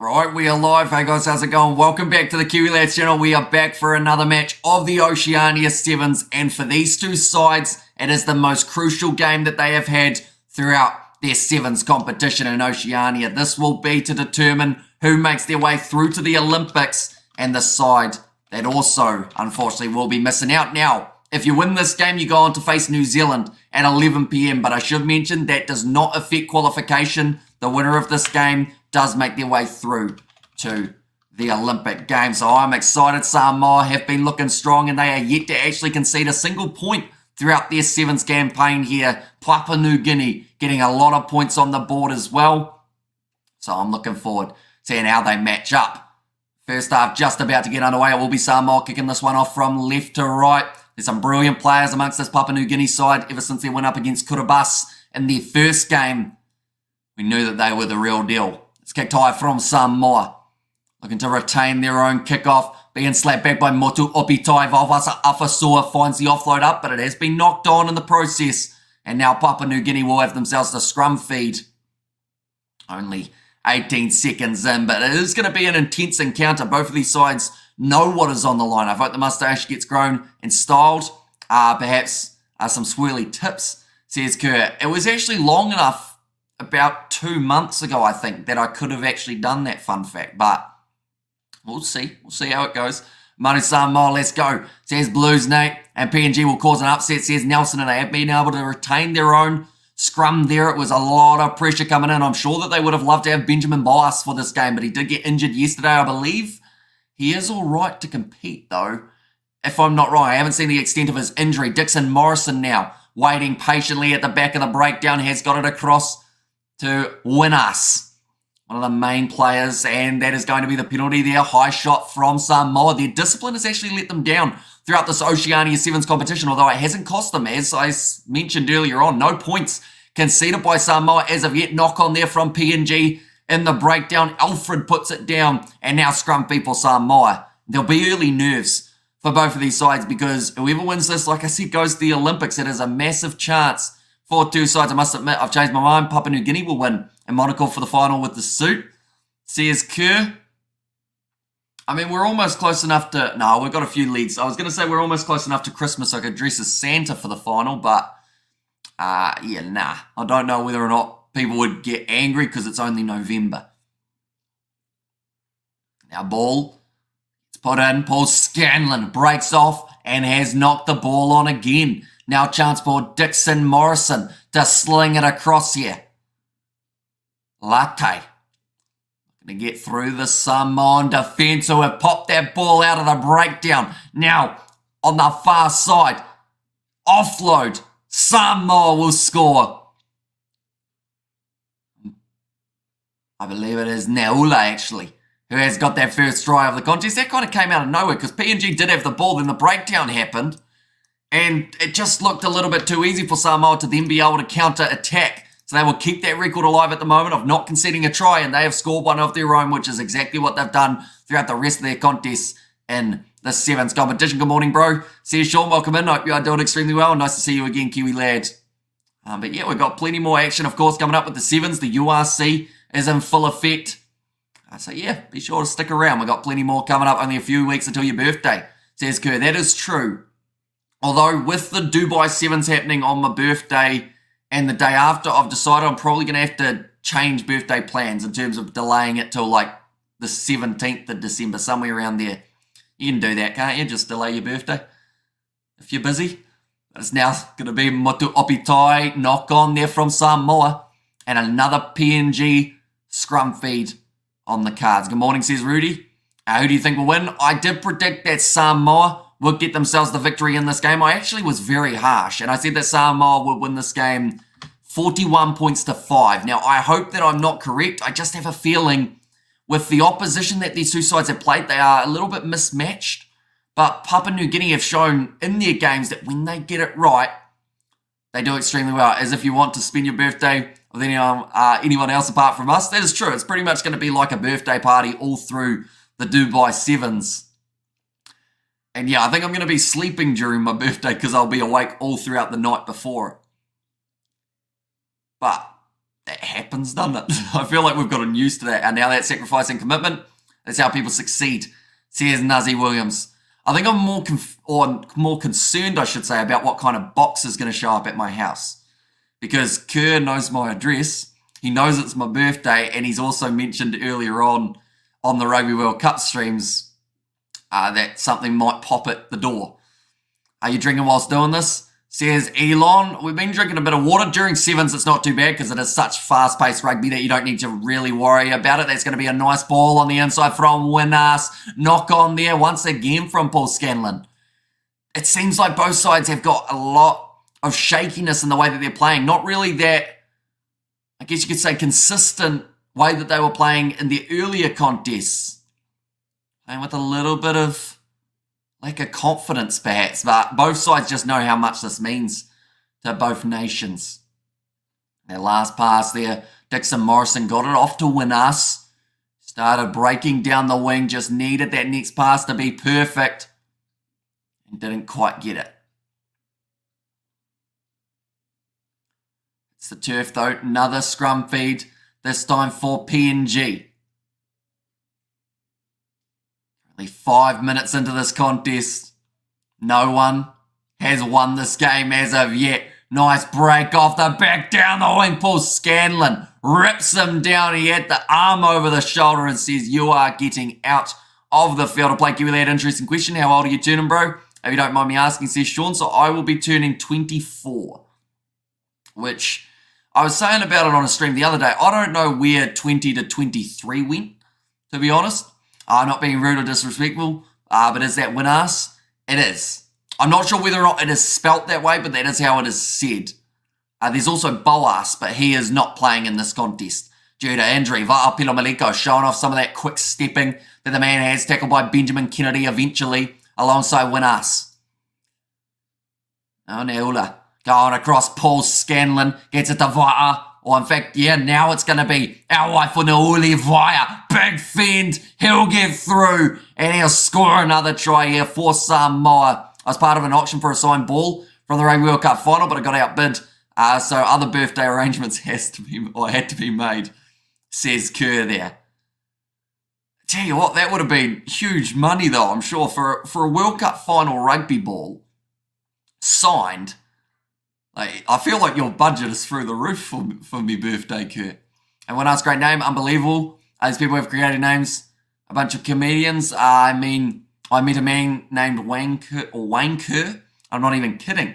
Right, we are live. Hey guys, how's it going? Welcome back to the Kiwi Lads channel. We are back for another match of the Oceania Sevens, and for these two sides, it is the most crucial game that they have had throughout their Sevens competition in Oceania. This will be to determine who makes their way through to the Olympics and the side that also, unfortunately, will be missing out. Now, if you win this game, you go on to face New Zealand at 11 p.m, but I should mention that does not affect qualification. The winner of this game does make their way through to the Olympic Games. So I'm excited. Samoa have been looking strong and they are yet to actually concede a single point throughout their Sevens campaign here. Papua New Guinea getting a lot of points on the board as well. So I'm looking forward to seeing how they match up. First half just about to get underway. It will be Samoa kicking this one off from left to right. There's some brilliant players amongst this Papua New Guinea side ever since they went up against Kiribati in their first game. We knew that they were the real deal. It's kicked high from Samoa. Looking to retain their own kickoff. Being slapped back by Motu Opitai. Vavasa Afasua finds the offload up, but it has been knocked on in the process. And now Papua New Guinea will have themselves the scrum feed. Only 18 seconds in, but it is going to be an intense encounter. Both of these sides know what is on the line. I hope the moustache gets grown and styled. Perhaps some swirly tips, says Kerr. It was actually long enough about 2 months ago, I think, that I could have actually done that fun fact, but we'll see. We'll see how it goes. Manu Samoan, let's go, says Blues Nate, and PNG will cause an upset, says Nelson, and they have been able to retain their own scrum there. It was a lot of pressure coming in. I'm sure that they would have loved to have Benjamin Boas for this game, but he did get injured yesterday, I believe. He is all right to compete, though, if I'm not wrong. I haven't seen the extent of his injury. Dixon Morrison now, waiting patiently at the back of the breakdown, has got it across to win us. One of the main players, and that is going to be the penalty there. High shot from Samoa. Their discipline has actually let them down throughout this Oceania Sevens competition, although it hasn't cost them, as I mentioned earlier on. No points conceded by Samoa as of yet. Knock on there from PNG in the breakdown. Alfred puts it down, and now scrum people Samoa. There'll be early nerves for both of these sides because whoever wins this, like I said, goes to the Olympics. It is a massive chance for two sides. I must admit, I've changed my mind. Papua New Guinea will win in Monaco for the final with the suit. Says Kerr. I mean, we're almost close enough to... No, we've got a few leads. I was going to say we're almost close enough to Christmas so I could dress as Santa for the final, but... yeah, nah. I don't know whether or not people would get angry because it's only November. Now, ball. It's put in. Paul Scanlon breaks off and has knocked the ball on again. Now chance for Dixon Morrison to sling it across here. Latte. Going to get through the Samoan defence who have popped that ball out of the breakdown. Now on the far side. Offload. Samoa will score. I believe it is Naula actually who has got that first try of the contest. That kind of came out of nowhere because PNG did have the ball. Then the breakdown happened. And it just looked a little bit too easy for Samoa to then be able to counter-attack. So they will keep that record alive at the moment of not conceding a try, and they have scored one of their own, which is exactly what they've done throughout the rest of their contests in the Sevens competition. Good morning, bro. See you, Sean. Welcome in. Hope you are doing extremely well. Nice to see you again, Kiwi lad. But yeah, we've got plenty more action, of course, coming up with the Sevens. The URC is in full effect. So yeah, be sure to stick around. We've got plenty more coming up. Only a few weeks until your birthday, says Kerr. That is true. Although with the Dubai Sevens happening on my birthday and the day after, I've decided I'm probably going to have to change birthday plans in terms of delaying it till like the 17th of December, somewhere around there. You can do that, can't you? Just delay your birthday if you're busy. But it's now going to be Motu Opitai, knock on there from Samoa, and another PNG scrum feed on the cards. Good morning, says Rudy. Who do you think will win? I did predict that Samoa would get themselves the victory in this game. I actually was very harsh, and I said that Samoa would win this game 41 points to 5. Now, I hope that I'm not correct. I just have a feeling with the opposition that these two sides have played, they are a little bit mismatched. But Papua New Guinea have shown in their games that when they get it right, they do extremely well. As if you want to spend your birthday with anyone else apart from us. That is true. It's pretty much going to be like a birthday party all through the Dubai Sevens. And yeah, I think I'm going to be sleeping during my birthday because I'll be awake all throughout the night before it. But that happens, doesn't it? I feel like we've gotten used to that. And now that sacrifice and commitment, that's how people succeed, says Nuzzy Williams. I think I'm more concerned, I should say, about what kind of box is going to show up at my house. Because Kerr knows my address, he knows it's my birthday, and he's also mentioned earlier on the Rugby World Cup streams that something might pop at the door. Are you drinking whilst doing this? Says Elon. We've been drinking a bit of water. During sevens, it's not too bad because it is such fast-paced rugby that you don't need to really worry about it. That's going to be a nice ball on the inside from Winas. Knock on there once again from Paul Scanlon. It seems like both sides have got a lot of shakiness in the way that they're playing. Not really that, I guess you could say, consistent way that they were playing in the earlier contests. Playing with a little bit of lack of confidence, perhaps, but both sides just know how much this means to both nations. Their last pass there, Dixon Morrison got it off to Winas. Started breaking down the wing, just needed that next pass to be perfect, and didn't quite get it. It's the turf, though. Another scrum feed, this time for PNG. Only 5 minutes into this contest. No one has won this game as of yet. Nice break off the back down the wing. Paul Scanlon rips him down. He had the arm over the shoulder and says, you are getting out of the field of play. Give me that interesting question. How old are you turning, bro? If you don't mind me asking, says Sean. So I will be turning 24. Which I was saying about it on a stream the other day. I don't know where 20 to 23 went, to be honest. Not being rude or disrespectful, but is that Winas? It is. I'm not sure whether or not it is spelt that way, but that is how it is said. There's also Boas, but he is not playing in this contest due to injury. Va'apilo Maliko showing off some of that quick stepping that the man has, tackled by Benjamin Kennedy eventually, alongside Winas. Neula going across Paul Scanlon, gets it to Va'a. Or in fact, yeah, now it's going to be our wife on the Olivia. Big fend. He'll get through. And he'll score another try here for Samoa. I was part of an auction for a signed ball from the Rugby World Cup final, but I got outbid. So other birthday arrangements had to be made, says Kerr there. Tell you what, that would have been huge money though, I'm sure, for a World Cup final rugby ball signed. Like, I feel like your budget is through the roof for me birthday, Kurt. And Winas, great name, unbelievable. These people have created names. A bunch of comedians. I met a man named Wayne Kerr. I'm not even kidding.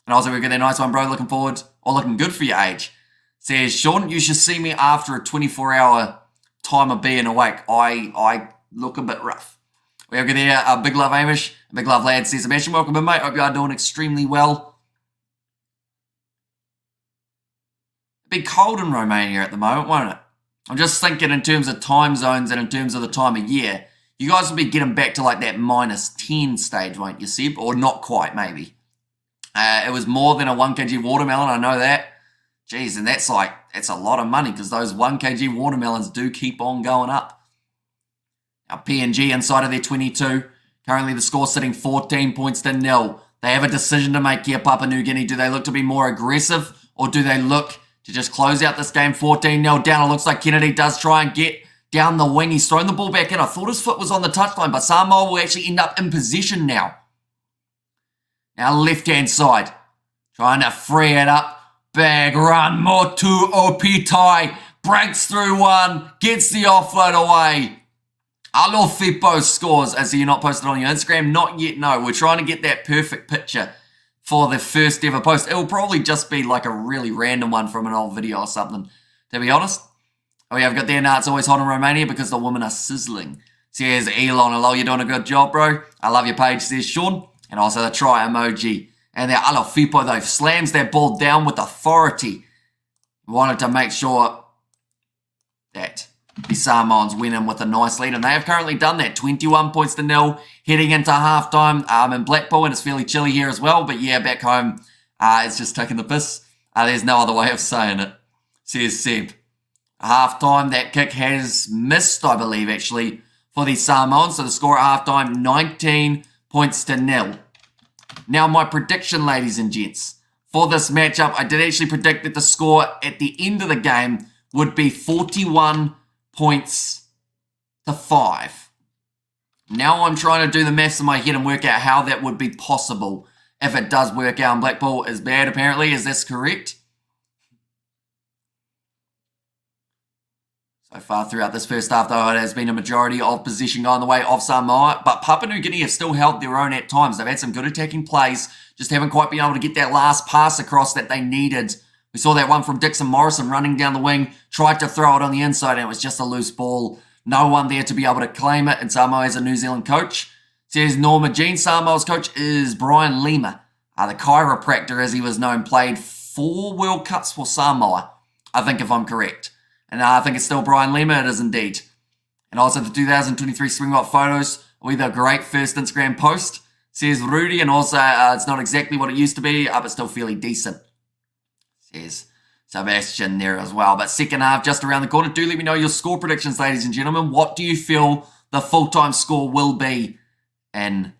And also, we've got that nice one, bro. Looking forward, or looking good for your age. Says, Sean, you should see me after a 24-hour time of being awake. I look a bit rough. We have got there, big love, Amish. Big love, lad. Says, Sebastian, welcome in, mate. Hope you are doing extremely well. It'd be cold in Romania at the moment, won't it? I'm just thinking in terms of time zones and in terms of the time of year. You guys will be getting back to like that -10 stage, won't you, Seb? Or not quite, maybe. It was more than a 1 kg watermelon, I know that. Jeez, and that's a lot of money because those 1 kg watermelons do keep on going up. Now, PNG inside of their 22. Currently, the score sitting 14 points to 0. They have a decision to make here, Papua New Guinea. Do they look to be more aggressive or do they look to just close out this game 14-0 down? It looks like Kennedy does try and get down the wing. He's thrown the ball back in. I thought his foot was on the touchline, but Samoa will actually end up in possession now. Now left-hand side. Trying to free it up. Big run. Motu Opitai. Breaks through one. Gets the offload away. Alofipo scores. As you're not posted on your Instagram? Not yet, no. We're trying to get that perfect picture for the first ever post. It will probably just be like a really random one from an old video or something, to be honest. Oh yeah, I've got there now. It's always hot in Romania because the women are sizzling. Says Elon, hello, you're doing a good job, bro. I love your page, says Sean. And also the try emoji. And there, Alofipo, though, slams that ball down with authority. Wanted to make sure that the Samoans went in with a nice lead. And they have currently done that. 21 points to 0. Heading into halftime in Blackpool. And it's fairly chilly here as well. But yeah, back home, it's just taking the piss. There's no other way of saying it, says Seb. Halftime, that kick has missed, I believe, actually, for the Samoans. So the score at halftime, 19 points to 0. Now, my prediction, ladies and gents, for this matchup. I did actually predict that the score at the end of the game would be 41 points to 5. Now I'm trying to do the maths in my head and work out how that would be possible if it does work out. And Blackpool is bad, apparently. Is this correct? So far throughout this first half, though, it has been a majority of possession going the way of Samoa. But Papua New Guinea have still held their own at times. They've had some good attacking plays, just haven't quite been able to get that last pass across that they needed. We saw that one from Dixon Morrison running down the wing, tried to throw it on the inside, and it was just a loose ball. No one there to be able to claim it, and Samoa has a New Zealand coach. Says Norma Jean. Samoa's coach is Brian Lima, the chiropractor, as he was known, played 4 World Cups for Samoa, I think, if I'm correct. And I think it's still Brian Lima. It is indeed. And also the 2023 Springbok photos with a great first Instagram post. Says Rudy, and also it's not exactly what it used to be, but still fairly decent. Says Sebastian there as well. But second half just around the corner. Do let me know your score predictions, ladies and gentlemen. What do you feel the full-time score will be in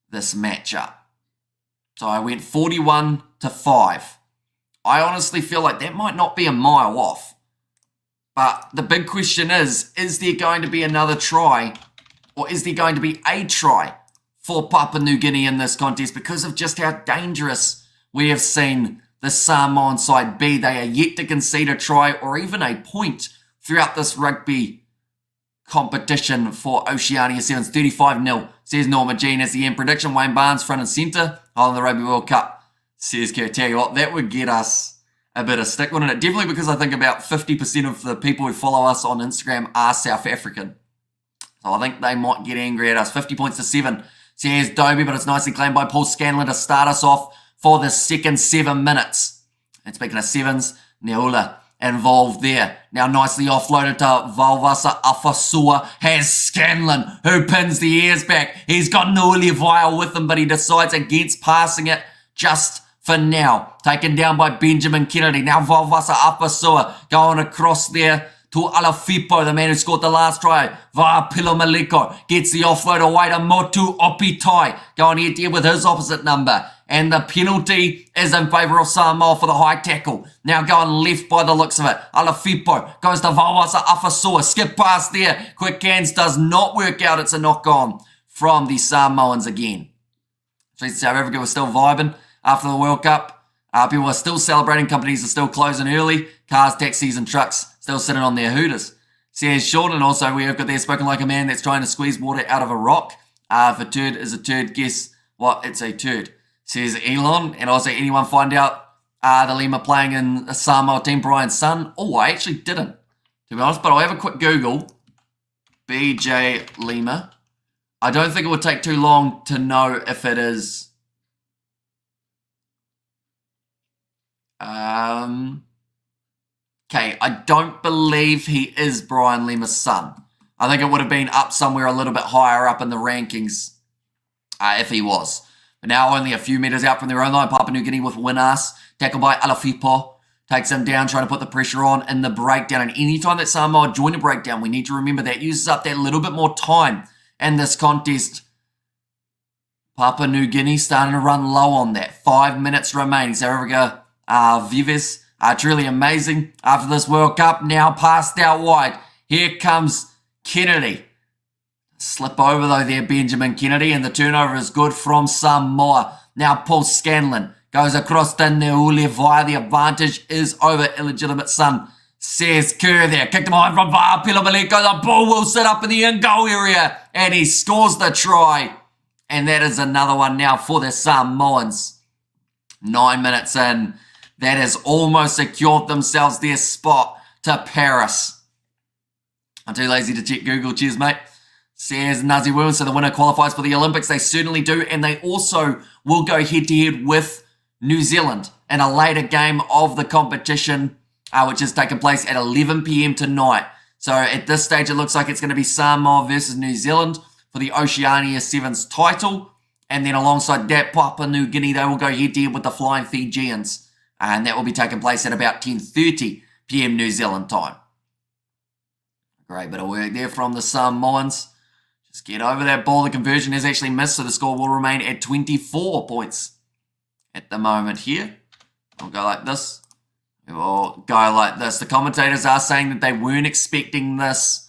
this matchup? So I went 41 to 5. I honestly feel like that might not be a mile off. But the big question is there going to be another try, or is there going to be a try for Papua New Guinea in this contest because of just how dangerous we have seen the Samoan side be? They are yet to concede a try or even a point throughout this rugby competition for Oceania Sevens. 35-0, says Norma Jean as the end prediction. Wayne Barnes front and centre on the Rugby World Cup, says Kurt. Tell you what, that would get us a bit of stick, wouldn't it? Definitely, because I think about 50% of the people who follow us on Instagram are South African. So I think they might get angry at us. 50 points to 7, says Dobie, but it's nicely claimed by Paul Scanlon to start us off for the second 7 minutes. And speaking of sevens, Neula involved there. Now nicely offloaded to Valvasa Afasua. Has Scanlon, who pins the ears back. He's got Nuli Vile with him, but he decides against passing it just for now. Taken down by Benjamin Kennedy. Now Valvasa Afasua going across there to Alafipo, the man who scored the last try. Va'apilo Maliko gets the offload away to Motu Opitai, going head-to-head with his opposite number. And the penalty is in favour of Samoa for the high tackle. Now going left by the looks of it. Alafipo goes to Valvasa Afasua. Skip past there. Quick hands does not work out. It's a knock-on from the Samoans again. South Africa was still vibing after the World Cup. People are still celebrating. Companies are still closing early. Cars, taxis and trucks still sitting on their hooters. Says Sean, and also we have got there spoken like a man that's trying to squeeze water out of a rock. If a turd is a turd, guess what? It's a turd. Says Elon, and also anyone find out the Lima playing in a Samoa team, Brian's son? Oh, I actually didn't, to be honest, but I'll have a quick Google. BJ Lima. I don't think it would take too long to know if it is. Okay, I don't believe he is Brian Lima's son. I think it would have been up somewhere a little bit higher up in the rankings if he was. But now only a few metres out from their own line. Papua New Guinea with Winas. Tackled by Alafipo. Takes him down, trying to put the pressure on in the breakdown. And any time that Samoa join a breakdown, we need to remember that uses up that little bit more time in this contest. Papua New Guinea starting to run low on that. 5 minutes remaining. South Africa, Vives, truly amazing after this World Cup. Now passed out wide. Here comes Kennedy. Slip over though there, Benjamin Kennedy, and the turnover is good from Samoa. Now Paul Scanlon goes across to Neule via. The advantage is over illegitimate son, says Kerr there. Kicked him behind from Va'apilo Maliko. The ball will sit up in the in-goal area, and he scores the try. And that is another one now for the Samoans. 9 minutes in. That has almost secured themselves their spot to Paris. I'm too lazy to check Google. Cheers, mate. Says Nazi Williams, so the winner qualifies for the Olympics. They certainly do, and they also will go head-to-head with New Zealand in a later game of the competition, which is taking place at 11 p.m. tonight. So at this stage, it looks like it's going to be Samoa versus New Zealand for the Oceania Sevens title. And then alongside that, Papua New Guinea, they will go head-to-head with the Flying Fijians. And that will be taking place at about 10:30 p.m. New Zealand time. Great bit of work there from the Samoans. Just get over that ball. The conversion is actually missed, so the score will remain at 24 points at the moment here. We'll go like this. We'll go like this. The commentators are saying that they weren't expecting this,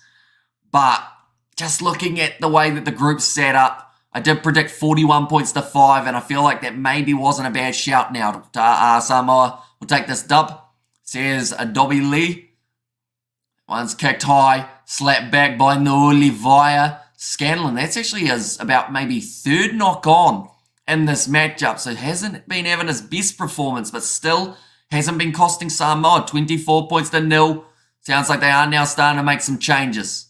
but just looking at the way that the group's set up, I did predict 41 points to 5, and I feel like that maybe wasn't a bad shout now to Samoa. We'll take this dub. Says Adobe Lee. One's kicked high, slapped back by Olivia Scanlon. That's actually his about maybe third knock on in this matchup. So hasn't been having his best performance, but still hasn't been costing Samoa. 24 points to 0. Sounds like they are now starting to make some changes.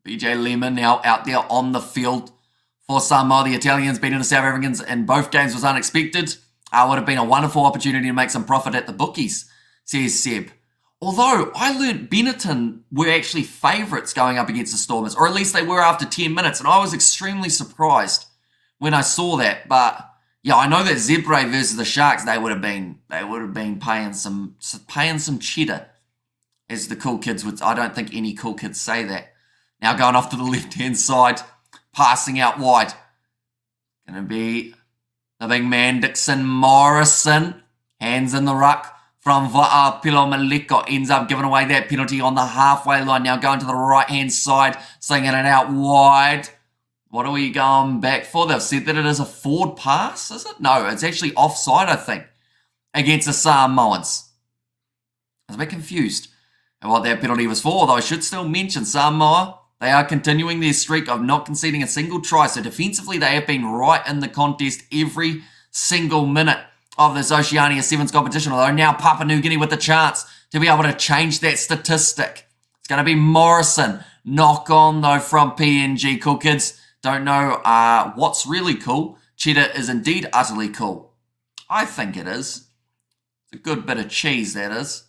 BJ Lehman now out there on the field for Samoa. The Italians beating the South Africans in both games was unexpected. Would have been a wonderful opportunity to make some profit at the bookies, says Seb. Although I learnt Benetton were actually favourites going up against the Stormers, or at least they were after 10 minutes, and I was extremely surprised when I saw that. But yeah, I know that Zebre versus the Sharks, they would have been paying some cheddar, as the cool kids would. I don't think any cool kids say that. Now going off to the left-hand side, passing out wide. Going to be the big man, Dixon Morrison. Hands in the ruck from Va'apilo Maliko. Ends up giving away that penalty on the halfway line. Now going to the right-hand side, slinging it out wide. What are we going back for? They've said that it is a forward pass, is it? No, it's actually offside, I think, against the Samoans. I was a bit confused at what that penalty was for, though I should still mention Samoa. They are continuing their streak of not conceding a single try. So defensively, they have been right in the contest every single minute of this Oceania Sevens competition. Although now Papua New Guinea with the chance to be able to change that statistic. It's going to be Morrison. Knock on, though, from PNG. Cool kids don't know what's really cool. Cheddar is indeed utterly cool. I think it is. It's a good bit of cheese, that is.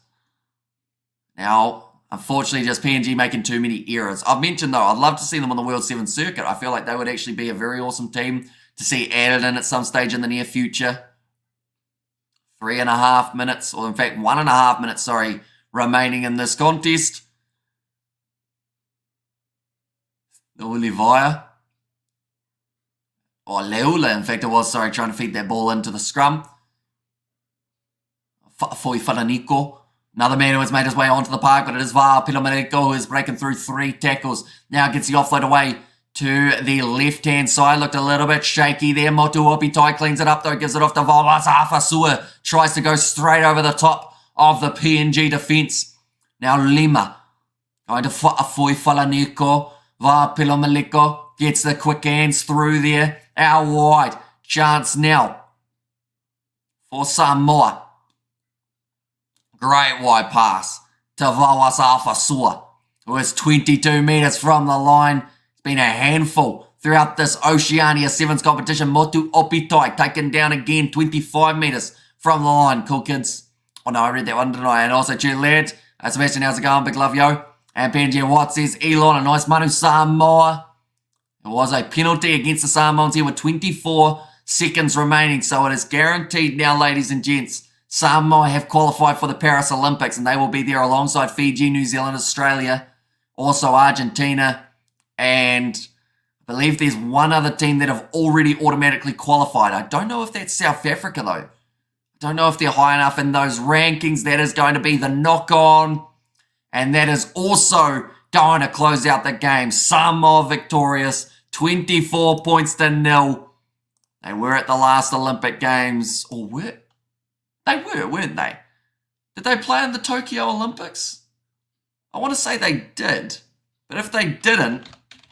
Now, unfortunately, just PNG making too many errors. I've mentioned, though, I'd love to see them on the World Sevens circuit. I feel like they would actually be a very awesome team to see added in at some stage in the near future. 3.5 minutes, or in fact 1.5 minutes, sorry, remaining in this contest. Olivia. Or Leula, in fact it was, sorry, trying to feed that ball into the scrum. Foi Falaniko. Another man who has made his way onto the park, but it is Va'apilo Maliko who is breaking through 3 tackles. Now gets the offload away to the left-hand side. Looked a little bit shaky there. Motu Opitai cleans it up, though. Gives it off to Vawasafasua. Tries to go straight over the top of the PNG defence. Now Lima. Going to Foi Falaniko. Va'apilo Maliko gets the quick hands through there. Out wide. Chance now for Samoa. Great wide pass to Vawasafasua, who is 22 metres from the line. It's been a handful throughout this Oceania Sevens competition. Motu Opitai taken down again, 25 metres from the line. Cool kids. Oh no, I read that one, didn't I? And also, cheer lads. Sebastian, how's it going? Big love, yo. And PNG Watt says, Elon, a nice Manu Samoa. It was a penalty against the Samoans here with 24 seconds remaining. So it is guaranteed now, ladies and gents. Samoa have qualified for the Paris Olympics, and they will be there alongside Fiji, New Zealand, Australia, also Argentina, and I believe there's one other team that have already automatically qualified. I don't know if that's South Africa, though. I don't know if they're high enough in those rankings. That is going to be the knock-on, and that is also going to close out the game. Samoa victorious, 24 points to 0. They were at the last Olympic Games, or were they were, weren't they? Did they play in the Tokyo Olympics? I want to say they did. But if they didn't,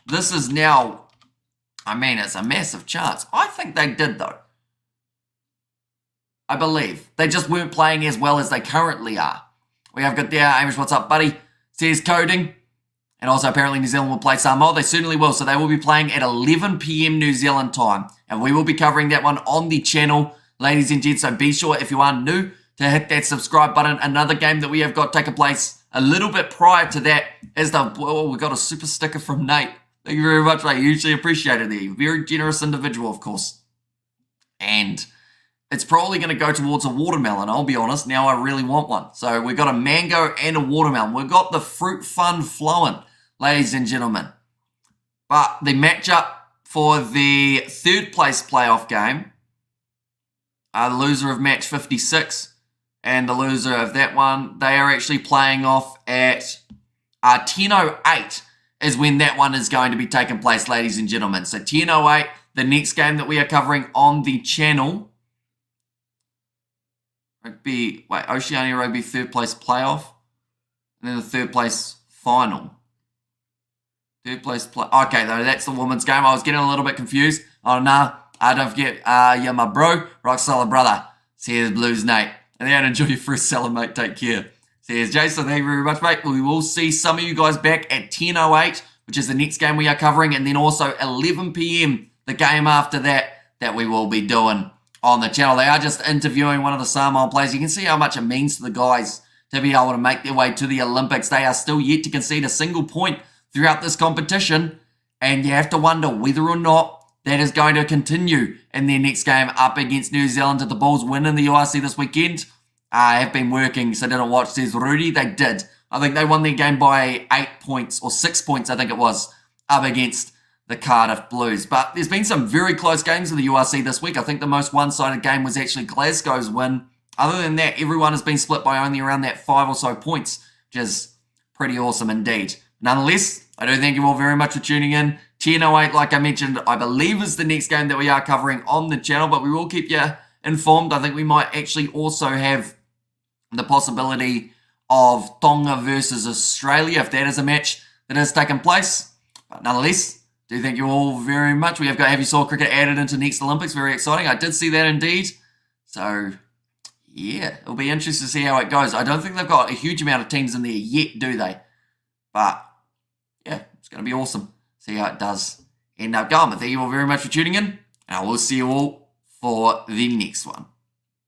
this is now, I mean, it's a massive chance. I think they did, though. I believe. They just weren't playing as well as they currently are. We have got there, Amish, what's up, buddy? Says coding. And also, apparently, New Zealand will play Samoa. They certainly will. So they will be playing at 11 p.m. New Zealand time. And we will be covering that one on the channel. Ladies and gents, so be sure if you are new to hit that subscribe button. Another game that we have got taking place a little bit prior to that is we got a super sticker from Nate. Thank you very much, mate. Hugely appreciated there. Very generous individual, of course. And it's probably going to go towards a watermelon, I'll be honest. Now I really want one. So we've got a mango and a watermelon. We've got the fruit fund flowing, ladies and gentlemen. But the matchup for the third place playoff game, the loser of match 56 and the loser of that one, they are actually playing off at 10:08 is when that one is going to be taking place, ladies and gentlemen. So 10:08, the next game that we are covering on the channel. Oceania Rugby third place playoff. And then the third place final. Third place play. Okay, though, that's the women's game. I was getting a little bit confused. Oh, nah. Don't forget, yeah, my bro, rock solid brother. Says Blues Nate. And then enjoy your first seller, mate. Take care. Says Jason, thank you very much, mate. We will see some of you guys back at 10:08, which is the next game we are covering. And then also 11 p.m, the game after that we will be doing on the channel. They are just interviewing one of the Samoan players. You can see how much it means to the guys to be able to make their way to the Olympics. They are still yet to concede a single point throughout this competition. And you have to wonder whether or not that is going to continue in their next game up against New Zealand. Did the Bulls win in the URC this weekend? I have been working, so didn't watch. Says Rudy. They did. I think they won their game by 8 points, or 6 points, I think it was, up against the Cardiff Blues. But there's been some very close games in the URC this week. I think the most one-sided game was actually Glasgow's win. Other than that, everyone has been split by only around that 5 or so points, which is pretty awesome indeed. Nonetheless, I do thank you all very much for tuning in. 10:08, like I mentioned, I believe is the next game that we are covering on the channel, but we will keep you informed. I think we might actually also have the possibility of Tonga versus Australia, if that is a match that has taken place. But nonetheless, do thank you all very much. We have got Have You Saw Cricket added into next Olympics. Very exciting. I did see that indeed. So, yeah, it'll be interesting to see how it goes. I don't think they've got a huge amount of teams in there yet, do they? But, yeah, it's going to be awesome. See how it does end up going. But thank you all very much for tuning in. And I will see you all for the next one.